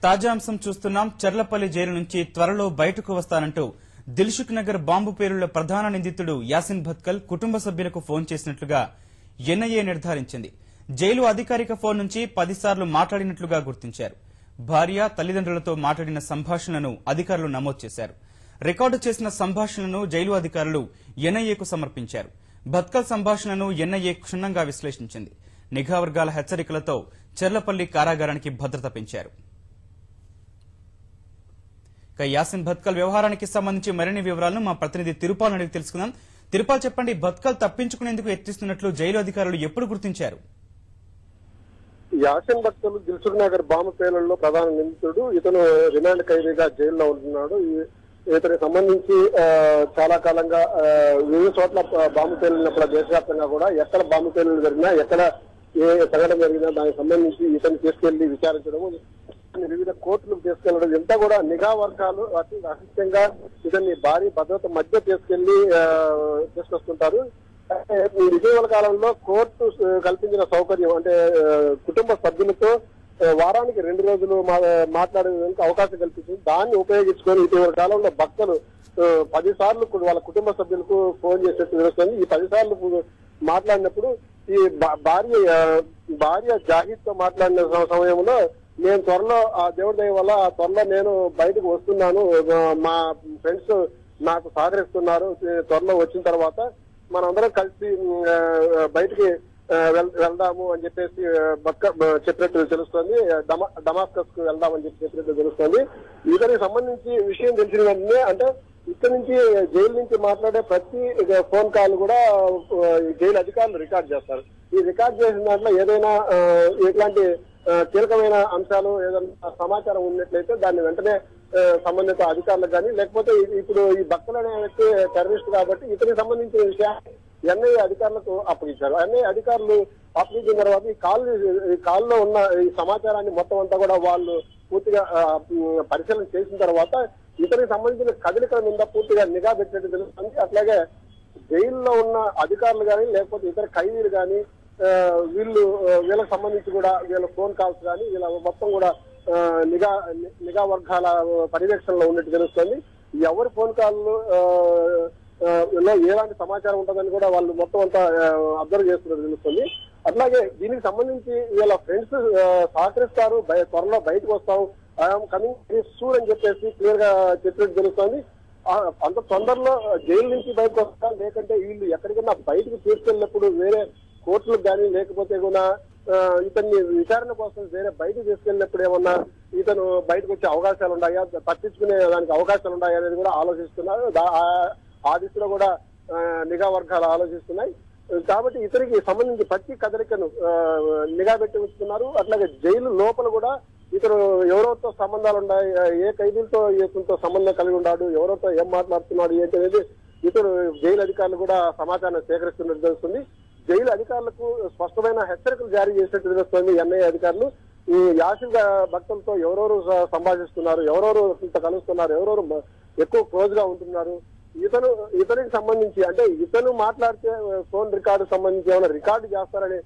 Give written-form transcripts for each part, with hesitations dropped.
తాజా అంశం చూస్తున్నాం. చర్లపల్లి జైలు నుంచి త్వరలో బయటకు వస్తానంటూ దిల్సుఖ్ నగర్ బాంబు పేలుళ్ల ప్రధాన నిందితుడు యాసిన్ భత్కల్ కుటుంబ సభ్యులకు ఫోన్ చేసినట్లుగా ఎన్ఐఏ నిర్ధారించింది. జైలు అధికారిక ఫోన్ నుంచి 10 సార్లు మాట్లాడినట్లుగా గుర్తించారు. భార్య, తల్లిదండ్రులతో మాట్లాడిన సంభాషణలను అధికారులు నమోదు చేశారు. రికార్డు చేసిన సంభాషణలను జైలు అధికారులు ఎన్ఐఏకు సమర్పించారు. భత్కల్ సంభాషణను ఎన్ఐఏ క్షుణ్ణంగా విశ్లేషించింది. నిఘా వర్గాల హెచ్చరికలతో చర్లపల్లి కారాగారానికి భద్రత పెంచారు. యాసిన్ భత్కల్ వ్యవహారానికి సంబంధించి మరిన్ని వివరాలను మా ప్రతినిధి తిరుపాల్ అడిగి తెలుసుకుందాం. తిరుపాల్, చెప్పండి, భత్కల్ తప్పించుకునేందుకు యత్నిస్తున్నట్లు జైలు అధికారులు ఎప్పుడు గుర్తించారు? యాసిన్ భత్కల్ దిల్సుఖ్ నగర్ బాంబు పేలుళ్లలో ప్రధాన నిందితుడు. ఇతను రిమాండ్ ఖైదీగా జైల్లో ఉంటున్నాడు. ఇతనికి సంబంధించి చాలా కాలంగా వివిధ చోట్ల బాంబు పేలున్నప్పుడు దేశవ్యాప్తంగా కూడా ఎక్కడ బాంబు పేలులు జరిగినా, ఎక్కడ ఏ సంఘటన జరిగినా దానికి సంబంధించి ఇతను తీసుకెళ్లి విచారించడము, వివిధ కోర్టులకు తీసుకెళ్లడం, ఇంతా కూడా నిఘా వర్గాలు అతి రహస్యంగా ఇతన్ని భారీ భద్రత మధ్య తీసుకొస్తుంటారు. ఇటీవల కాలంలో కోర్టు కల్పించిన సౌకర్యం అంటే కుటుంబ సభ్యులతో వారానికి 2 రోజులు మాట్లాడేందుకు అవకాశం కల్పించింది. దాన్ని ఉపయోగించుకొని ఇటీవల కాలంలో భక్తులు 10 సార్లు వాళ్ళ కుటుంబ సభ్యులకు ఫోన్ చేసేట్టు తెలుస్తుంది. ఈ 10 సార్లు మాట్లాడినప్పుడు ఈ భార్య జాహిద్ తో మాట్లాడిన సమయంలో, నేను త్వరలో ఆ దేవుడి దయ వల్ల త్వరలో నేను బయటకు వస్తున్నాను, మా ఫ్రెండ్స్ నాకు సహకరిస్తున్నారు, త్వరలో వచ్చిన తర్వాత మనందరం కలిసి బయటికి వెళ్దాము అని చెప్పేసి చెప్పినట్టు తెలుస్తుంది. డమాస్కస్ కు వెళ్దామని చెప్పినట్టు తెలుస్తుంది. ఇతనికి సంబంధించి విషయం తెలిసిన వెంటనే, అంటే ఇక్కడ నుంచి జైలు నుంచి మాట్లాడే ప్రతి ఫోన్ కాల్ కూడా జైలు అధికారులు రికార్డ్ చేస్తారు. ఈ రికార్డ్ చేసిన దాంట్లో ఏదైనా ఇట్లాంటి కీలకమైన అంశాలు, ఏదైనా సమాచారం ఉన్నట్లయితే దాన్ని వెంటనే సంబంధిత అధికారులకు కానీ, లేకపోతే ఇప్పుడు ఈ భక్తులు అనే వ్యక్తి టెర్రరిస్ట్ కాబట్టి ఇతనికి సంబంధించిన విషయాన్ని ఎన్ఐఏ అధికారులకు అప్పగించారు. ఎన్ఐఏ అధికారులు అప్పగించిన తర్వాత ఈ కాల్లో ఉన్న ఈ సమాచారాన్ని మొత్తం అంతా కూడా వాళ్ళు పూర్తిగా పరిశీలన చేసిన తర్వాత ఇతనికి సంబంధించిన కదలికల మీద పూర్తిగా నిఘా పెట్టినట్టు తెలుస్తుంది. అట్లాగే జైల్లో ఉన్న అధికారులు కానీ, లేకపోతే ఇతర ఖైదీలు కానీ, వీళ్ళకి సంబంధించి కూడా వీళ్ళ ఫోన్ కాల్స్ కానీ వీళ్ళ మొత్తం కూడా నిఘా వర్గాల పర్యవేక్షణలో ఉన్నట్టు తెలుస్తుంది. ఎవరి ఫోన్ కాల్లో ఎలాంటి సమాచారం ఉంటుందని కూడా వాళ్ళు మొత్తం అంతా అబ్జర్వ్ చేస్తున్నట్టు తెలుస్తుంది. అట్లాగే దీనికి సంబంధించి వీళ్ళ ఫ్రెండ్స్ సహకరిస్తారు, త్వరలో బయటకు వస్తాం, ఐఎమ్ కమింగ్ సూన్ అని చెప్పేసి క్లియర్ గా చెప్పినట్టు తెలుస్తుంది. అంత తొందరలో జైలు నుంచి బయటకు వస్తా, లేకంటే వీళ్ళు ఎక్కడికైనా బయటకు తీసుకెళ్ళినప్పుడు వేరే కోర్టులకు కానీ, లేకపోతే కూడా ఇతన్ని విచారణ కోసం వేరే బయటకు తీసుకెళ్ళినప్పుడు ఏమన్నా ఇతను బయటకు వచ్చే అవకాశాలు ఉన్నాయా, తప్పించుకునే దానికి అవకాశాలు ఉన్నాయా అనేది కూడా ఆలోచిస్తున్నారు. ఆ దిశలో కూడా నిఘా వర్గాలు ఆలోచిస్తున్నాయి. కాబట్టి ఇతనికి సంబంధించి ప్రతి కదలికను నిఘా పెట్టి ఉంచుతున్నారు. అట్లాగే జైలు లోపల కూడా ఇతను ఎవరెవరితో సంబంధాలు ఉన్నాయి, ఏ ఖైదీలతో ఇతనితో సంబంధం కలిగి ఉన్నాడు, ఎవరితో ఏం మాట్లాడుతున్నాడు ఏంటి అనేది ఇతను జైలు అధికారులు కూడా సమాచారం సేకరిస్తున్నట్టు తెలుస్తుంది. జైలు అధికారులకు స్పష్టమైన హెచ్చరికలు జారీ చేసినట్టు తెలుస్తుంది ఎన్ఐఏ అధికారులు. ఈ యాసిన్ భక్తులతో ఎవరెవరు సంభాషిస్తున్నారు, ఎవరెవరు కలుస్తున్నారు, ఎవరెవరు ఎక్కువ క్లోజ్ గా ఉంటున్నారు, ఇతనికి సంబంధించి అంటే ఇతను మాట్లాడితే ఫోన్ రికార్డు సంబంధించి ఏమైనా రికార్డు చేస్తారని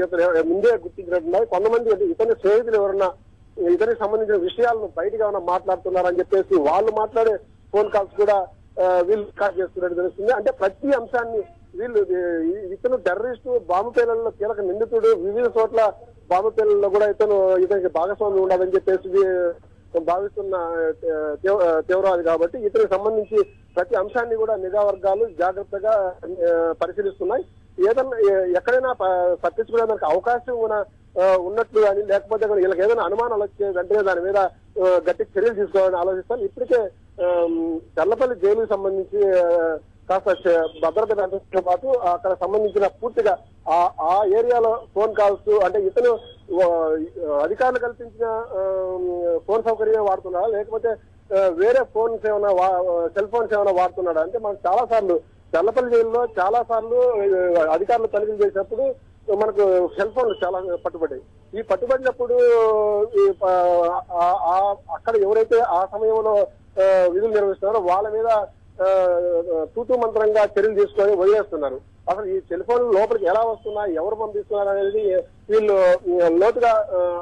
ఇతను ముందే గుర్తించినట్టున్నారు. కొంతమంది అంటే ఇతని స్నేహితులు ఎవరన్నా ఇతనికి సంబంధించిన విషయాలను బయటగా ఏమైనా మాట్లాడుతున్నారని చెప్పేసి వాళ్ళు మాట్లాడే ఫోన్ కాల్స్ కూడా వీళ్ళు రికార్డ్ చేస్తున్నట్టు తెలుస్తుంది. అంటే ప్రతి అంశాన్ని ఇతను టెర్రరిస్టు, బాంబు పేలుళ్లలో కీలక నిందితుడు, వివిధ చోట్ల బాంబు పేలుళ్లలో కూడా ఇతనికి భాగస్వామ్యం ఉండాలని చెప్పేసి భావిస్తున్న తీవ్రవాది కాబట్టి ఇతనికి సంబంధించి ప్రతి అంశాన్ని కూడా నిఘా వర్గాలు జాగ్రత్తగా పరిశీలిస్తున్నాయి. ఏదన్నా ఎక్కడైనా తప్పించుకునేదానికి అవకాశం ఉన్నట్లు కానీ, లేకపోతే వీళ్ళకి ఏదైనా అనుమానాలు వచ్చే వెంటనే దాని మీద గట్టి చర్యలు తీసుకోవాలని ఆలోచిస్తాను. ఇప్పటికే చర్లపల్లి జైలుకు సంబంధించి కాస్త భద్రత పెంచడంతో పాటు అక్కడ సంబంధించిన పూర్తిగా ఆ ఏరియాలో ఫోన్ కాల్స్, అంటే ఇతను అధికారులు కల్పించిన ఫోన్ సౌకర్యం వాడుతున్నాడా, లేకపోతే వేరే ఫోన్స్ ఏమైనా సెల్ ఫోన్స్ ఏమైనా వాడుతున్నాడా అంటే మనకు చాలా సార్లు చర్లపల్లి జైల్లో చాలా సార్లు అధికారులు తనిఖీలు చేసినప్పుడు మనకు సెల్ ఫోన్లు చాలా పట్టుబడ్డాయి. ఈ పట్టుబడినప్పుడు అక్కడ ఎవరైతే ఆ సమయంలో విధులు నిర్వహిస్తున్నారో వాళ్ళ మీద తూతూ మంత్రంగా చర్యలు తీసుకొని వదిలేస్తున్నారు. అసలు ఈ సెల్ ఫోన్ లోపలికి ఎలా వస్తున్నాయి, ఎవరు పంపిస్తున్నారు అనేది వీళ్ళు లోతుగా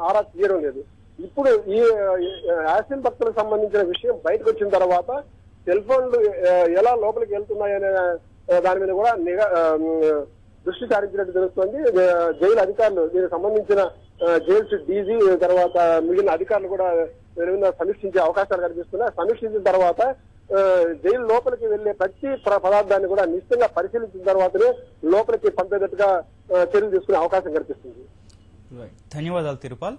ఆరా తీయడం లేదు. ఇప్పుడు ఈ యాసిన్ భక్తులకు సంబంధించిన విషయం బయటకు వచ్చిన తర్వాత సెల్ ఫోన్లు ఎలా లోపలికి వెళ్తున్నాయనే దాని మీద కూడా దృష్టి సారించినట్టు తెలుస్తోంది. జైలు అధికారులు దీనికి సంబంధించిన జైల్స్ డీజీ తర్వాత మిగిలిన అధికారులు కూడా సమీక్షించే అవకాశాలు కనిపిస్తున్నాయి. సమీక్షించిన తర్వాత జైలు లోపలికి వెళ్లే ప్రతి పదార్థాన్ని కూడా నిశ్చితంగా పరిశీలించిన తర్వాతనే లోపలికి పంపేటట్టుగా చర్యలు తీసుకునే అవకాశం కనిపిస్తుంది. ధన్యవాదాలు తిరుపాల్.